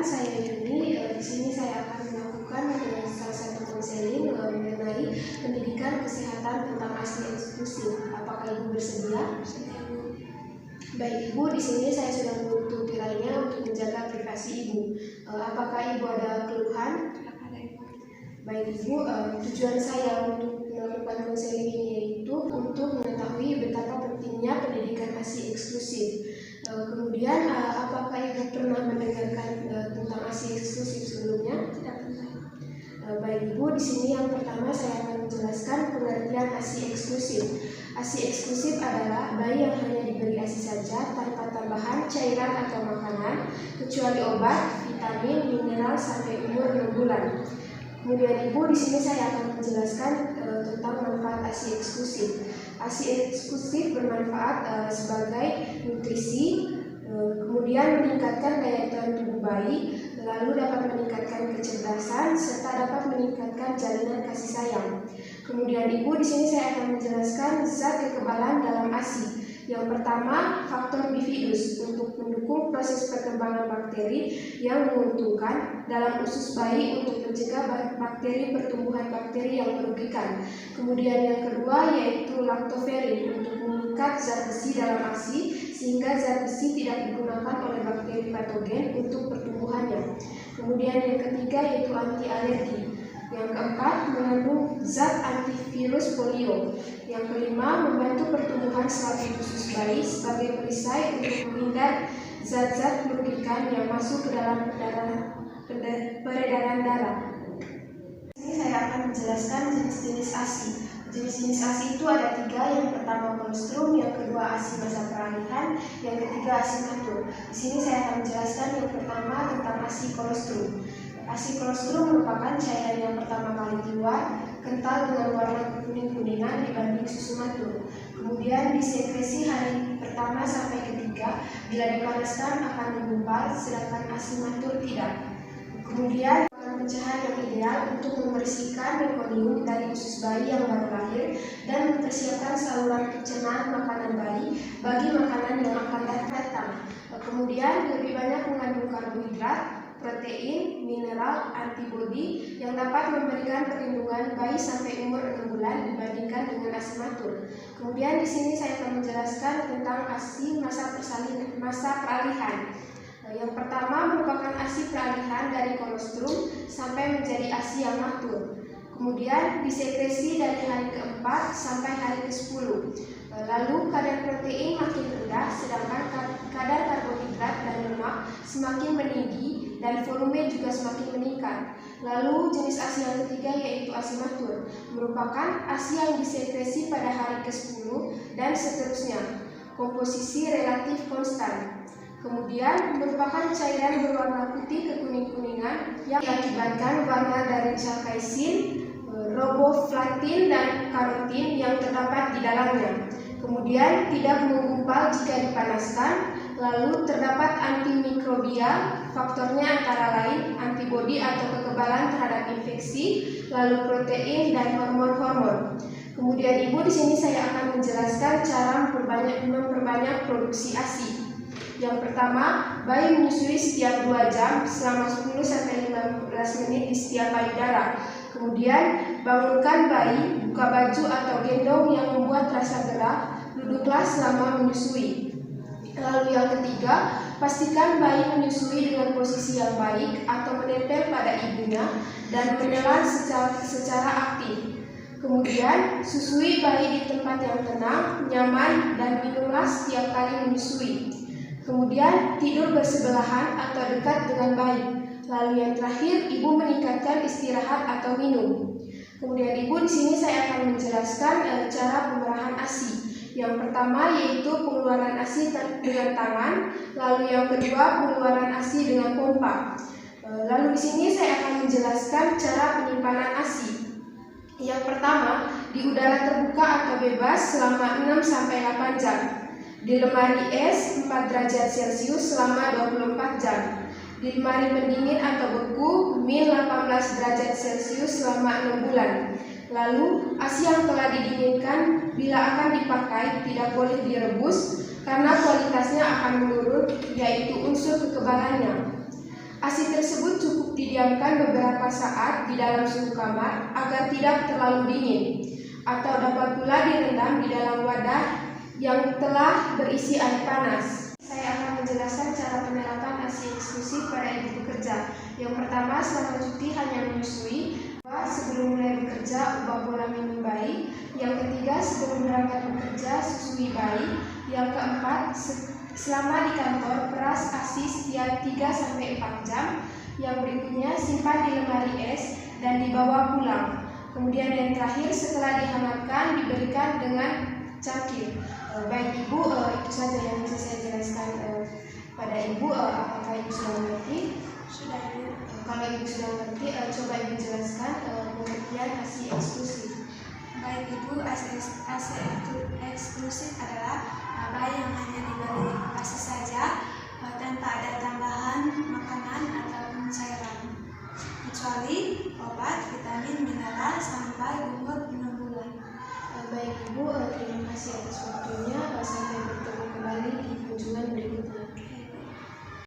saya Yuni. Di sini saya akan melakukan salah satu konseling mengenai pendidikan kesehatan tentang ASI eksklusif. Apakah Ibu bersedia? Baik Ibu, di sini saya sudah menutup lainnya untuk menjaga privasi Ibu. Apakah Ibu ada keluhan? Baik Ibu, tujuan saya untuk melakukan konseling ini yaitu untuk mengetahui betapa pentingnya pendidikan ASI eksklusif. Kemudian, apakah Ibu pernah mendengarkan tentang ASI eksklusif sebelumnya? Tidak pernah. Baik Ibu, di sini yang pertama saya akan menjelaskan pengertian ASI eksklusif. ASI eksklusif adalah bayi yang hanya diberi ASI saja tanpa tambahan cairan atau makanan, kecuali obat, vitamin, mineral sampai umur 6 bulan. Kemudian Ibu, di sini saya akan menjelaskan tentang manfaat ASI eksklusif. ASI eksklusif bermanfaat sebagai nutrisi, kemudian meningkatkan daya tahan tubuh bayi, lalu dapat meningkatkan kecerdasan serta dapat meningkatkan jalinan kasih sayang. Kemudian Ibu, di sini saya akan menjelaskan zat kekebalan dalam ASI. Yang pertama, faktor bifidus untuk mendukung proses perkembangan bakteri yang menguntungkan dalam usus bayi untuk mencegah bakteri pertumbuhan bakteri yang merugikan. Kemudian yang kedua yaitu laktoferin untuk mengikat zat besi dalam ASI sehingga zat besi tidak digunakan oleh bakteri patogen untuk pertumbuhannya. Kemudian yang ketiga yaitu anti alergi. Yang keempat, mengandung zat antivirus polio. Yang kelima, membantu pertumbuhan selaput usus bayi sebagai perisai untuk menghindar zat-zat merugikan yang masuk ke dalam peredaran darah. Ini saya akan menjelaskan jenis-jenis ASI. Jenis-jenis ASI itu ada 3, yang pertama kolostrum, yang kedua ASI masa peralihan, yang ketiga ASI matur. Di sini saya akan menjelaskan yang pertama tentang ASI kolostrum. ASI kolostrum merupakan cairan yang pertama kali keluar, kental dengan warna kuning-kuningan dibanding susu matur. Kemudian disekresi hari pertama sampai ketiga, bila dipanaskan akan menggumpal, sedangkan ASI matur tidak. Kemudian pencahayaan yang ideal untuk membersihkan mekonium dari usus bayi yang baru lahir dan mempersiapkan saluran pencernaan makanan bayi bagi makanan yang akan datang. Kemudian lebih banyak mengandung karbohidrat, protein, mineral, antibodi yang dapat memberikan perlindungan bayi sampai umur 6 bulan dibandingkan dengan ASI matur. Kemudian di sini saya akan menjelaskan tentang ASI masa peralihan. Yang pertama merupakan ASI peralihan dari kolostrum sampai menjadi ASI yang matur. Kemudian disekresi dari hari ke-4 sampai hari ke-10. Lalu kadar protein makin rendah, sedangkan kadar karbohidrat dan lemak semakin meninggi dan volume juga semakin meningkat. Lalu jenis ASI yang ketiga yaitu ASI matur, merupakan ASI yang disekresi pada hari ke-10 dan seterusnya. Komposisi relatif konstan. Kemudian merupakan cairan berwarna putih kekuning-kuningan yang diakibatkan warna dari capsaicin, riboflavin dan karotin yang terdapat di dalamnya. Kemudian tidak menggumpal jika dipanaskan. Lalu terdapat antimikrobial, faktornya antara lain antibodi atau kekebalan terhadap infeksi, lalu protein dan hormon-hormon. Kemudian Ibu, di sini saya akan menjelaskan cara memperbanyak produksi ASI. Yang pertama, bayi menyusui setiap 2 jam selama 10-15 menit di setiap payudara. Kemudian, bangunkan bayi, buka baju atau gendong yang membuat rasa gerak, duduklah selama menyusui. Lalu yang ketiga, pastikan bayi menyusui dengan posisi yang baik atau menempel pada ibunya dan menelan secara aktif. Kemudian, susui bayi di tempat yang tenang, nyaman, dan minumlah setiap kali menyusui. Kemudian tidur bersebelahan atau dekat dengan bayi. Lalu yang terakhir, Ibu meningkatkan istirahat atau minum. Kemudian Ibu, di sini saya akan menjelaskan cara pemerahan ASI. Yang pertama yaitu pengeluaran ASI dengan tangan, lalu yang kedua pengeluaran ASI dengan pompa. Lalu di sini saya akan menjelaskan cara penyimpanan ASI. Yang pertama, di udara terbuka atau bebas selama 6-8 jam. Di lemari es 4 derajat Celcius selama 24 jam. Di lemari pendingin atau beku min 18 derajat Celcius selama 6 bulan. Lalu, ASI yang telah didinginkan bila akan dipakai tidak boleh direbus karena kualitasnya akan menurun, yaitu unsur kekebalannya. ASI tersebut cukup didiamkan beberapa saat di dalam suhu kamar agar tidak terlalu dingin, atau dapat pula direndam di dalam wadah yang telah berisi air panas. Saya akan menjelaskan cara penerapan ASI eksklusif pada ibu pekerja. Yang pertama, selama cuti hanya menyusui. Kedua, sebelum mulai bekerja, ubah pola minum bayi. Yang ketiga, sebelum berangkat bekerja, susui bayi. Yang keempat, selama di kantor, peras ASI setiap 3-4 jam. Yang berikutnya, simpan di lemari es dan dibawa pulang. Kemudian yang terakhir, setelah dihangatkan, diberikan dengan cangkir. Baik Ibu, itu saja yang bisa saya jelaskan pada Ibu. Apakah Ibu sudah mengerti? Sudah, Ibu. Kalau Ibu sudah mengerti, coba Ibu jelaskan pengertian ASI eksklusif. Baik Ibu, ASI eksklusif adalah bayi yang hanya diberi ASI saja tanpa ada tambahan makanan ataupun cairan, kecuali obat, vitamin, mineral, sampai umur